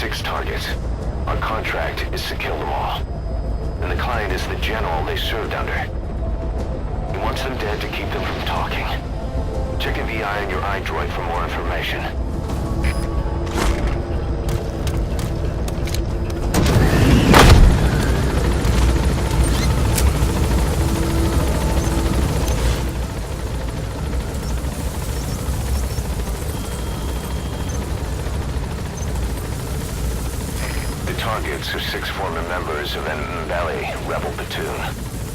6 targets. Our contract is to kill them all. And the client is the general they served under. He wants them dead to keep them from talking. Check a VI on your iDroid for more information. Targets are 6 former members of an Valley rebel platoon.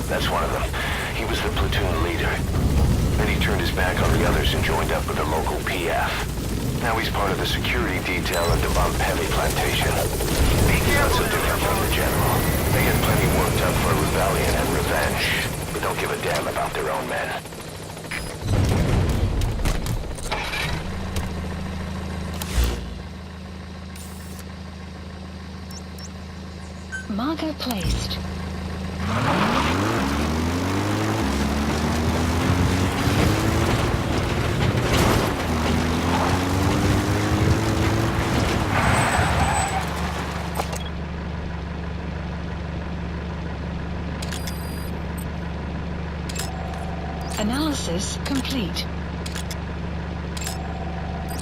That's one of them. He was the platoon leader. Then he turned his back on the others and joined up with a local PF. Now he's part of the security detail at the Bomb-Heavy plantation. Not so different from the general. They get plenty worked up for rebellion and revenge, but don't give a damn about their own men. Marker placed. Analysis complete.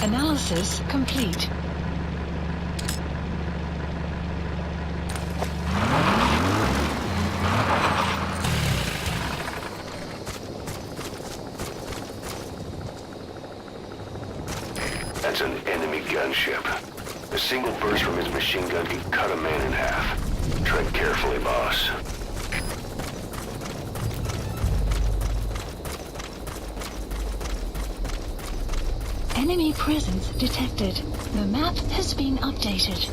Analysis complete. That's an enemy gunship. A single burst from his machine gun can cut a man in half. Tread carefully, boss. Enemy presence detected. The map has been updated.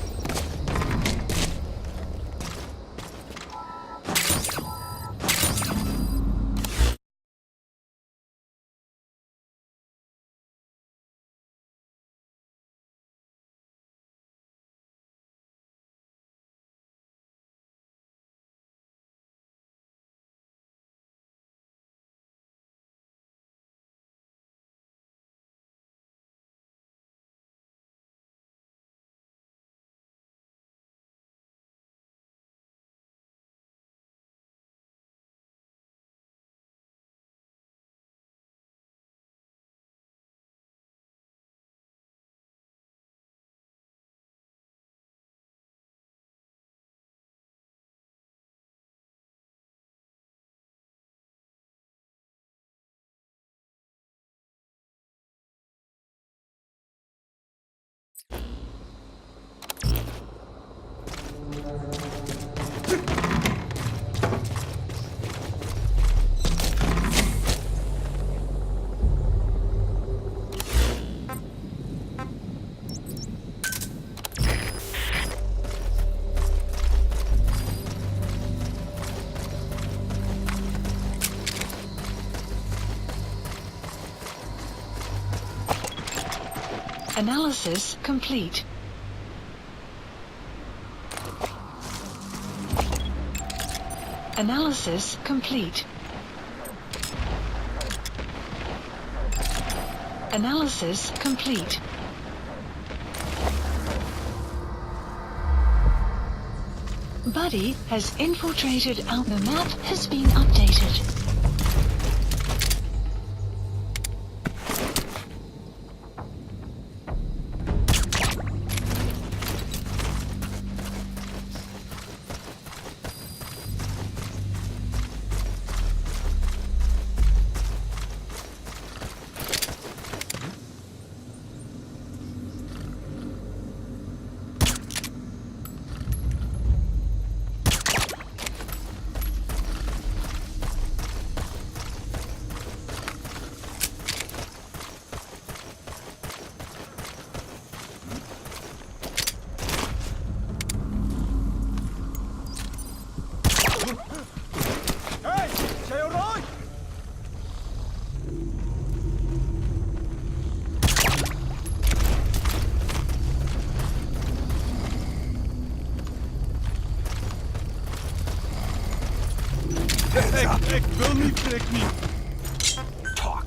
Analysis complete. Analysis complete. Analysis complete. Buddy has infiltrated out. The map has been updated. Ik wil niet, trek niet. Talk.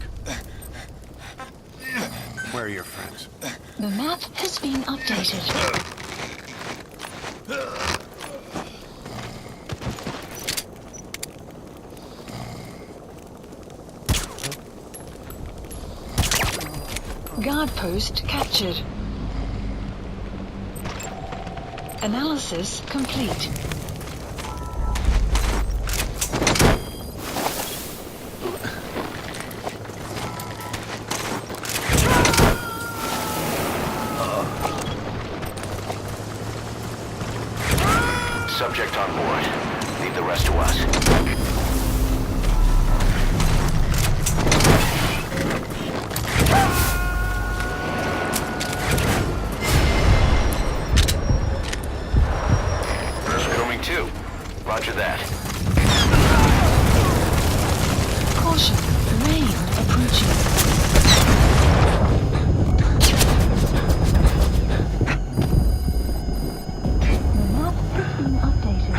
Where are your friends? The map has been updated. Guard post captured. Analysis complete. Subject on board. Leave the rest to us. Coming too. Roger that. Caution, rain approaching. The map has been updated.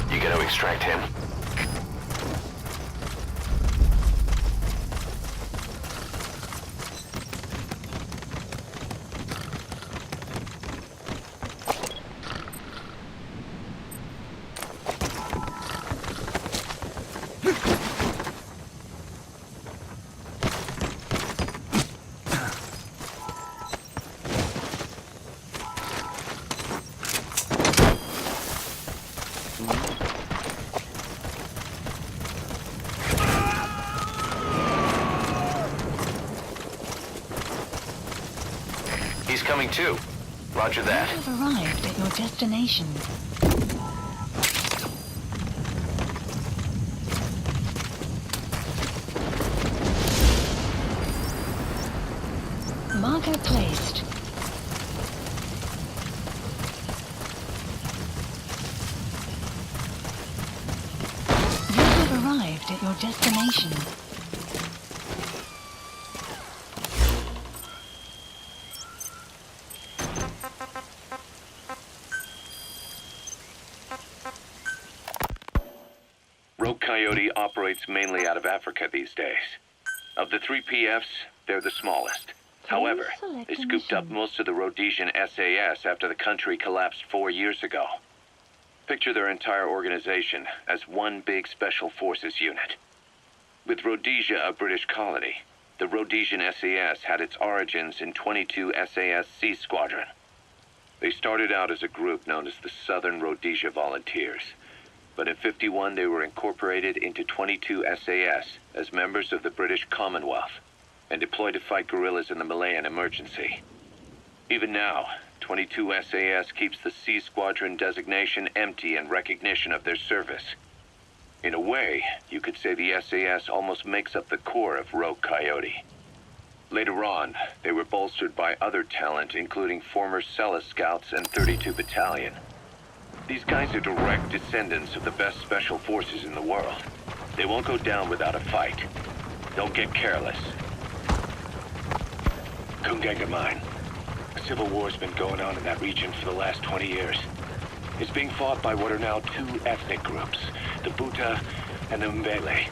You gonna extract him? He's coming too. Roger that. You have arrived at your destination. Marker placed. You have arrived at your destination. Rogue Coyote operates mainly out of Africa these days. Of the 3 PFs, they're the smallest. However, they scooped up most of the Rhodesian SAS after the country collapsed 4 years ago. Picture their entire organization as one big special forces unit. With Rhodesia a British colony, the Rhodesian SAS had its origins in 22 SAS Sea Squadron. They started out as a group known as the Southern Rhodesia Volunteers. But in '51 they were incorporated into 22 SAS as members of the British Commonwealth and deployed to fight guerrillas in the Malayan emergency. Even now, 22 SAS keeps the Sea Squadron designation empty in recognition of their service. In a way, you could say the SAS almost makes up the core of Rogue Coyote. Later on, they were bolstered by other talent, including former Cella Scouts and 32 Battalion. These guys are direct descendants of the best special forces in the world. They won't go down without a fight. Don't get careless. Kungenga Mine. A civil war's been going on in that region for the last 20 years. It's being fought by what are now 2 ethnic groups, the Buta and the Mbele.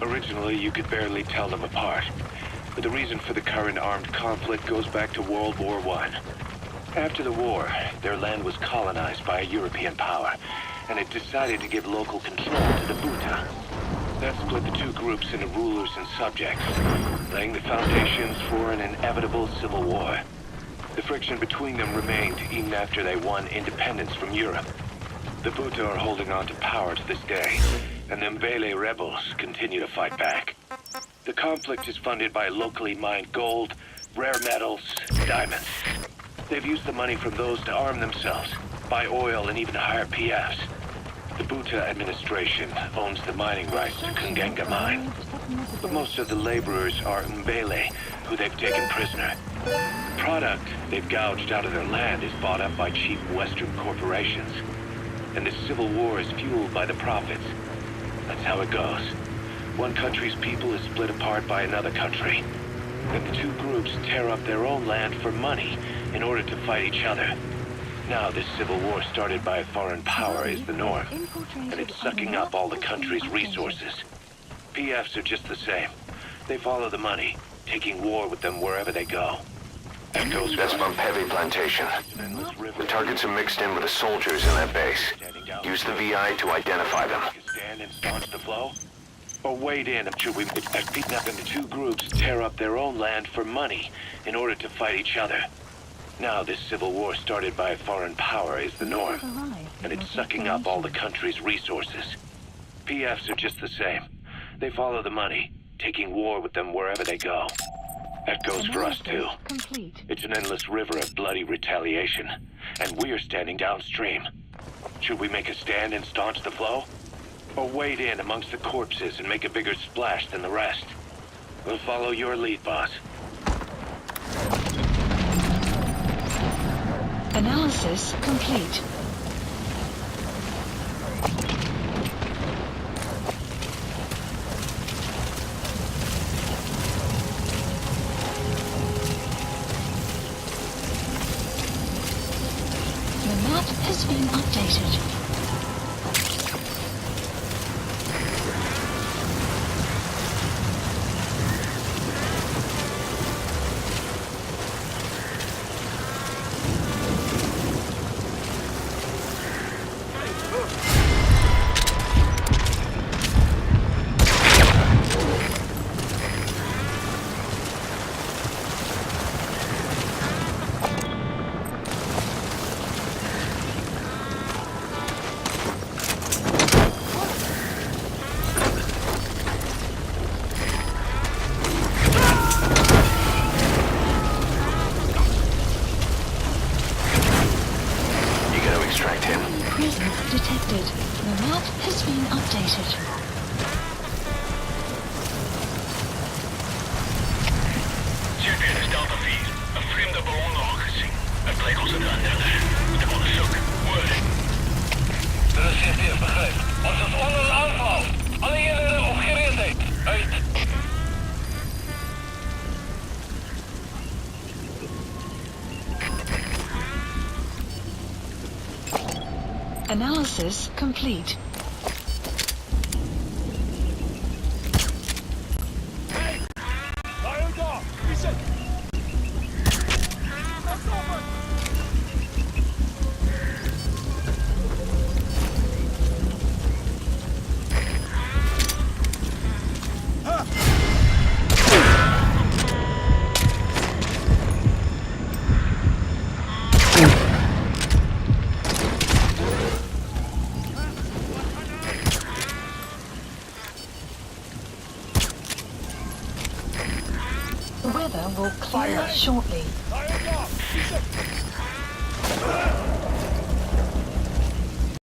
Originally, you could barely tell them apart, but the reason for the current armed conflict goes back to World War I. After the war, their land was colonized by a European power, and it decided to give local control to the Buta. That split the 2 groups into rulers and subjects, laying the foundations for an inevitable civil war. The friction between them remained even after they won independence from Europe. The Buta are holding on to power to this day, and the Mbele rebels continue to fight back. The conflict is funded by locally mined gold, rare metals, diamonds. They've used the money from those to arm themselves, buy oil, and even hire PFs. The Buta administration owns the mining rights to Kungenga Mine. But most of the laborers are Mbele, who they've taken prisoner. The product they've gouged out of their land is bought up by cheap Western corporations. And this civil war is fueled by the profits. That's how it goes. One country's people is split apart by another country. Then the two groups tear up their own land for money in order to fight each other. Now this civil war started by a foreign power is the norm, and it's sucking up all the country's resources. PFs are just the same. They follow the money, taking war with them wherever they go. That goes for That's Bump Heavy Plantation. The targets are mixed in with the soldiers in that base. Use the VI to identify them. Stand and staunch the flow? Or wade in, should we expect beaten up into two groups tear up their own land for money in order to fight each other? Now this civil war started by a foreign power is the norm, and it's sucking up all the country's resources. PFs are just the same. They follow the money, taking war with them wherever they go. That goes for us too. Complete. It's an endless river of bloody retaliation, and we're standing downstream. Should we make a stand and staunch the flow? Or wade in amongst the corpses and make a bigger splash than the rest? We'll follow your lead, boss. Analysis complete. The map has been updated. Presence detected. The map has been updated. Champion is Delta V. Een vreemde ballonnenhok gezien. Het bleek ons een aannemer. De onderzoek. Word. Er is CTF, begrijp. Ons is onder een aanval. Alle eenheden op gereedheid. Uit. Analysis complete. The weather will clear shortly.